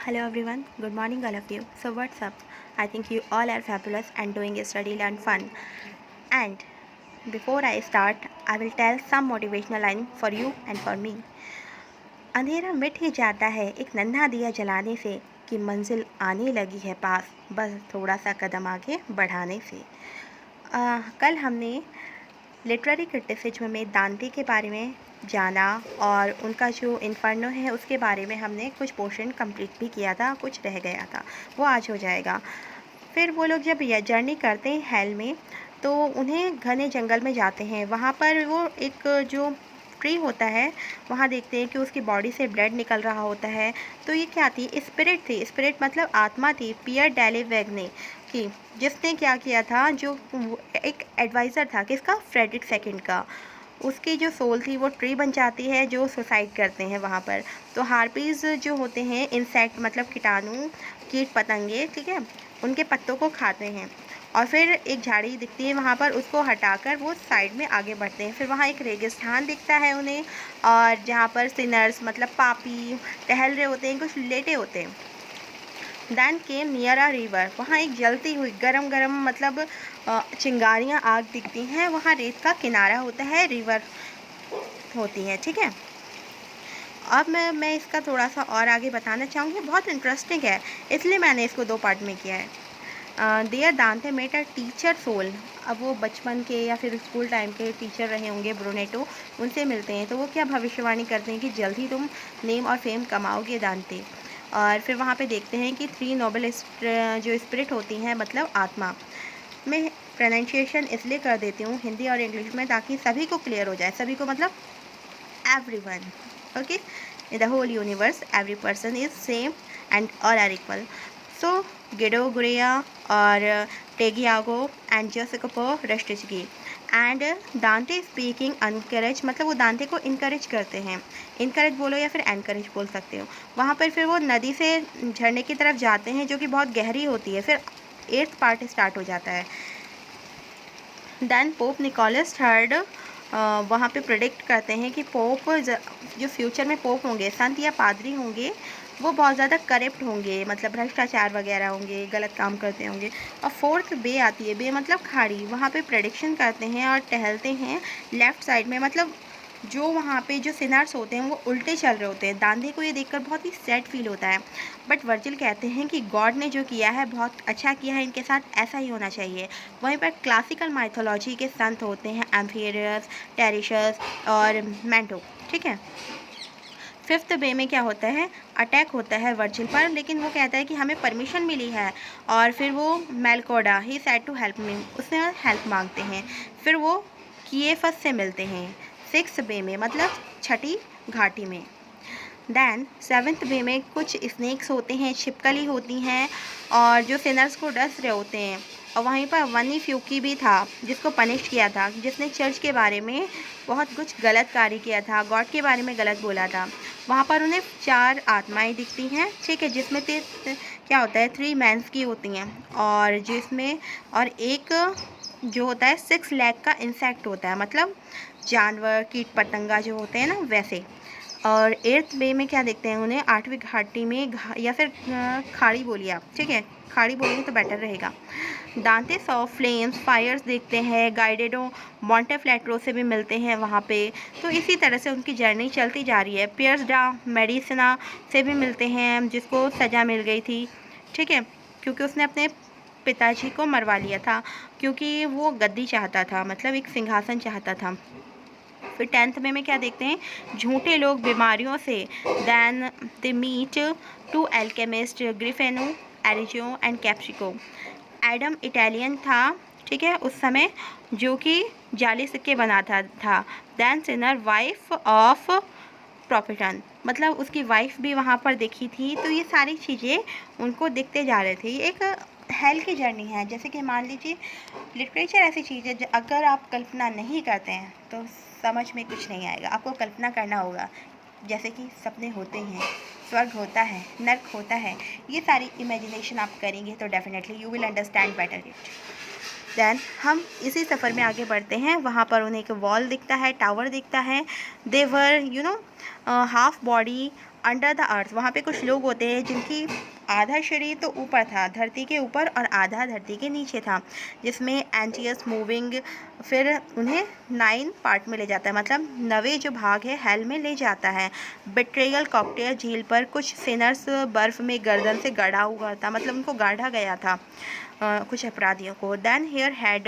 Hello everyone, good morning all of you. So what's up? I think you all are fabulous and doing a study learn fun. And before I start, I will tell some motivational line for you and for me. अंधेरा मिट ही जाता है एक नन्हा दिया जलाने से कि मंजिल आने लगी है पास बस थोड़ा सा कदम आगे बढ़ाने से। कल हमने लिटरेरी क्रिटिसिज्म में दांते के बारे में जाना और उनका जो इन्फर्नो है उसके बारे में हमने कुछ पोर्शन कंप्लीट भी किया था, कुछ रह गया था, वो आज हो जाएगा। फिर वो लोग जब यह जर्नी करते हैं हेल में तो उन्हें घने जंगल में जाते हैं, वहाँ पर वो एक जो ट्री होता है वहाँ देखते हैं कि उसकी बॉडी से ब्लड निकल रहा होता है। तो ये क्या थी? स्पिरिट थी। स्पिरिट मतलब आत्मा थी पियर डेलीवेग्ने की, जिसने क्या किया था, जो एक एडवाइज़र था किसका, फ्रेडरिक सेकंड का, उसकी जो सोल थी वो ट्री बन जाती है जो सुसाइड करते हैं वहाँ पर। तो हार्पीज़ जो होते हैं इंसेक्ट मतलब कीटाणु कीट पतंगे, ठीक है, उनके पत्तों को खाते हैं और फिर एक झाड़ी दिखती है वहाँ पर, उसको हटाकर वो साइड में आगे बढ़ते हैं। फिर वहाँ एक रेगिस्तान दिखता है उन्हें, और जहाँ पर सिनर्स मतलब पापी टहल रहे होते हैं, कुछ लेटे होते हैं। Then came near a river, वहाँ एक जलती हुई गरम गरम मतलब चिंगारियाँ आग दिखती हैं, वहाँ रेत का किनारा होता है, रिवर होती है, ठीक है। अब मैं इसका थोड़ा सा और आगे बताना चाहूँगी, बहुत इंटरेस्टिंग है इसलिए मैंने इसको 2 पार्ट में किया है। देयर दांते मेट अ टीचर सोल, अब वो बचपन के या फिर स्कूल टाइम के टीचर रहे होंगे ब्रूनेटो, उनसे मिलते हैं तो वो क्या भविष्यवाणी करते हैं कि जल्द ही तुम नेम और फेम कमाओगे दांते। और फिर वहाँ पे देखते हैं कि 3 नोबल जो स्पिरिट होती हैं मतलब आत्मा। मैं प्रोनाउंसिएशन इसलिए कर देती हूँ हिंदी और इंग्लिश में ताकि सभी को क्लियर हो जाए, सभी को मतलब everyone, okay, in the whole universe every person is same and all are equal. So Guido Gurea or Tegiago and Jacopo Restringi and Dante speaking encourage, मतलब वो दांते को इनकरेज करते हैं, इनकरेज बोलो या फिर एनकरेज बोल सकते हो। वहाँ पर फिर वो नदी से झरने की तरफ जाते हैं जो कि बहुत गहरी होती है, फिर 8th पार्ट स्टार्ट हो जाता है। देन पोप निकोलस थर्ड वहाँ पे प्रेडिक्ट करते हैं कि पोप जो फ्यूचर में पोप होंगे, संत या पादरी होंगे, वो बहुत ज़्यादा करप्ट होंगे, मतलब भ्रष्टाचार वगैरह होंगे, गलत काम करते होंगे। और 4th बे आती है, बे मतलब खाड़ी, वहाँ पे प्रेडिक्शन करते हैं और टहलते हैं लेफ़्ट साइड में, मतलब जो वहाँ पे जो सिनर्स होते हैं वो उल्टे चल रहे होते हैं। दांधे को ये देखकर बहुत ही सैड फील होता है, बट वर्जिल कहते हैं कि गॉड ने जो किया है बहुत अच्छा किया है, इनके साथ ऐसा ही होना चाहिए। वहीं पर क्लासिकल माइथोलॉजी के संत होते हैं एम्फियरस, टेरिशस और मेंटो, ठीक है। 5th बे में क्या होता है, अटैक होता है वर्जिल पर, लेकिन वो कहता है कि हमें परमिशन मिली है, और फिर वो मेलकोडा he said to help me, उससे हेल्प मांगते हैं। फिर वो किएफस से मिलते हैं 6th बे में, मतलब छठी घाटी में। दैन 7th बे में कुछ स्नेक्स होते हैं, छिपकली होती हैं और जो सिनर्स को डस रहे होते हैं। और वहीं पर वनी फ्यूकी भी था जिसको पनिश किया था, जिसने चर्च के बारे में बहुत कुछ गलत कार्य किया था, गॉड के बारे में गलत बोला था। वहाँ पर उन्हें 4 आत्माएं दिखती हैं, ठीक है, जिसमें क्या होता है 3 मैंस की होती हैं, और जिसमें और एक जो होता है 6 लेग का इंसेक्ट होता है, मतलब जानवर कीट पतंगा जो होते हैं ना वैसे। और 8th बे में क्या देखते हैं उन्हें, 8वीं घाटी में या फिर खाड़ी बोलिए आप, ठीक है, खाड़ी बोलेंगे तो बेटर रहेगा। दांते सॉ फ्लेम्स फायर्स देखते हैं, गाइडेडो मॉन्टेफ्लैट्रो से भी मिलते हैं वहाँ पे। तो इसी तरह से उनकी जर्नी चलती जा रही है। पियर्स डा मेडिसिना से भी मिलते हैं जिसको सज़ा मिल गई थी, ठीक है, क्योंकि उसने अपने पिताजी को मरवा लिया था, क्योंकि वो गद्दी चाहता था, मतलब एक सिंहासन चाहता था। फिर 10th में क्या देखते हैं, झूठे लोग बीमारियों से। दैन दे मीट 2 एल्केमिस्ट ग्रिफेनो, एरिजो एंड कैप्सिको। एडम इटालियन था, ठीक है, उस समय, जो कि जाली सिक्के बनाता था। दैन सिनर वाइफ ऑफ प्रॉफिटन, मतलब उसकी वाइफ भी वहाँ पर देखी थी। तो ये सारी चीज़ें उनको दिखते जा रहे थे। एक हेल की जर्नी है, जैसे कि मान लीजिए लिटरेचर ऐसी चीज़ है अगर आप कल्पना नहीं करते हैं तो समझ में कुछ नहीं आएगा, आपको कल्पना करना होगा। जैसे कि सपने होते हैं, स्वर्ग होता है, नर्क होता है, ये सारी इमेजिनेशन आप करेंगे तो definitely you will understand better it. Then हम इसी सफ़र में आगे बढ़ते हैं। वहाँ पर उन्हें एक वॉल दिखता है, टावर दिखता है। They were half body under the earth, वहाँ पे कुछ लोग होते हैं जिनकी आधा शरीर तो ऊपर था धरती के ऊपर और आधा धरती के नीचे था, जिसमें एंटियस मूविंग फिर उन्हें 9 पार्ट में ले जाता है, मतलब 9 जो भाग है हेल में ले जाता है। बिट्रेयल कॉकटेल झील पर कुछ सिनर्स बर्फ़ में गर्दन से गड़ा हुआ था, मतलब उनको गाढ़ा गया था कुछ अपराधियों को। Then their head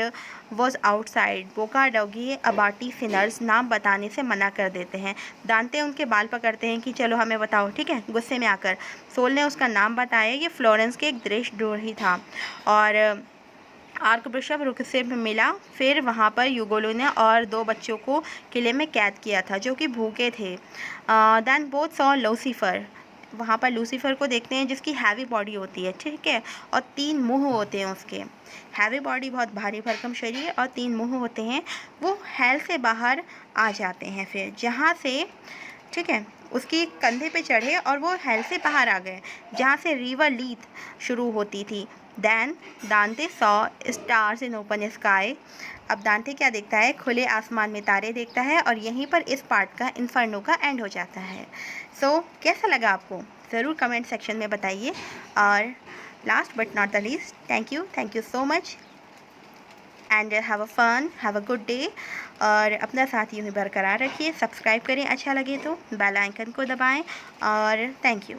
was outside, बोका डॉगी अबाटी सिनर्स नाम बताने से मना कर देते हैं। दांते उनके बाल पकड़ते हैं कि चलो हमें बताओ, ठीक है, गुस्से में आकर। सोल ने उसका नाम बताया, ये फ्लोरेंस के एक देशद्रोही था और आर्क बिशप रुक से मिला। फिर वहाँ पर यूगोलो ने और 2 बच्चों को किले में कैद किया था जो कि भूखे थे। देन बोथ सॉ लूसीफर, वहाँ पर लूसीफर को देखते हैं जिसकी हैवी बॉडी होती है, ठीक है, और 3 मुंह होते हैं उसके। हैवी बॉडी, बहुत भारी भरकम शरीर और 3 मुंह होते हैं। वो हेल से बाहर आ जाते हैं फिर जहाँ से, ठीक है, उसकी कंधे पे चढ़े और वो हेल से बाहर आ गए जहाँ से रिवर लीथ शुरू होती थी। देन दांते saw stars in open sky, अब दांते क्या देखता है, खुले आसमान में तारे देखता है और यहीं पर इस पार्ट का इन्फर्नो का एंड हो जाता है। सो कैसा लगा आपको ज़रूर कमेंट सेक्शन में बताइए। और last but not the least, thank you so much and have a fun, have a good day. और अपना साथ यूँ ही बरकरार रखिए, सब्सक्राइब करें अच्छा लगे तो, बेल आइकन को दबाएं और थैंक यू।